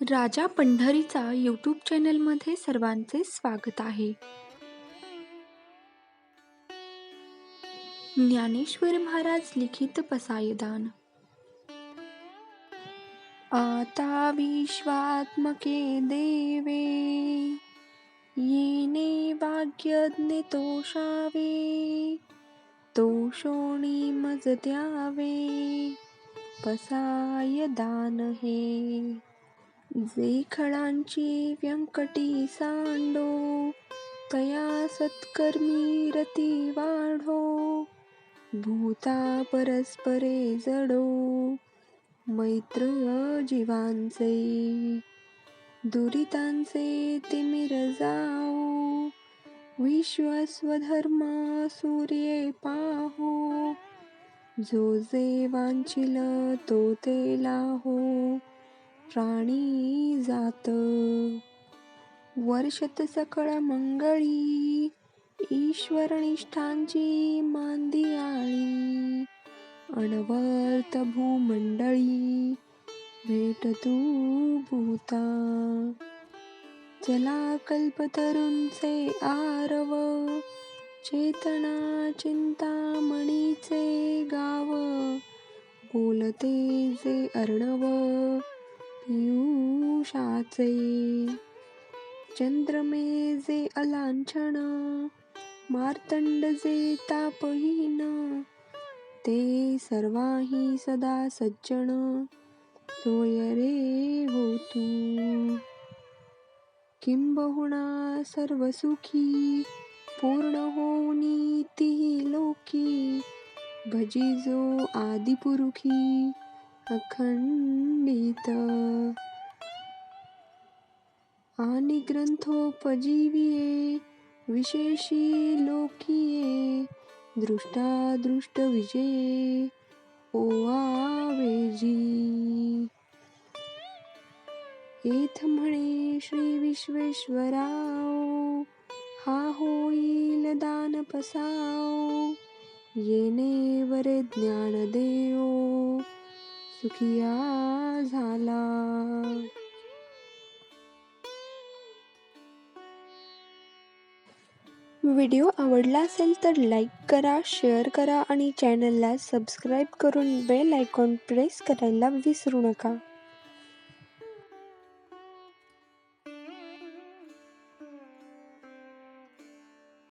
राजा पंढरीचा YouTube चॅनलमध्ये सर्वांचे स्वागत आहे. ज्ञानेश्वर महाराज लिखित पसायदान. आता विश्वात्मके देवे येणे वाग्यज्ञ तोषावे, तोषोणी मज द्यावे पसायदान हे. जे खळांची व्यंकटी सांडो, तया सत्कर्मी रती वाढो. भूता परस्परे जडो, मैत्र जीवांचे. दुरितांचे तिमिर जाओ, विश्वस्वधर्म सूर्ये पाहो. जो जे वांछिल तो ते लाहो, प्राणी जात. वर्षत सकळ मंगळी, ईश्वरनिष्ठांची मांदियाळी. अनवर्त भूमंडळी, भेट तू भूता. चला कल्पतरूंचे आरव, चेतना चिंतामणीचे गाव. बोलते जे अर्णव पियुषाचे, चंद्रमे जे अलांछन, मार्तंड जे तापहीन. ते सर्वाही सदा सज्जन, सोय रे हो तू. किंबहुना सर्वसुखी, पूर्ण होऊनी तिही लोकी. भजिजो आदिपुरुषी, अखंडित. आणि ग्रंथोपजीविये, विशेषी लोकीये. दृष्टादृष्ट विजये, ओवावेजी. एथ म्हणे श्री विश्वेश्वराव, हा होईल दान पसाव. येणे वरे ज्ञान देओ, सुखिया झाला. व्हिडिओ आवडला असेल तर लाईक करा, शेअर करा आणि चॅनलला सबस्क्राईब करून बेल आयकॉन प्रेस करायला विसरू नका.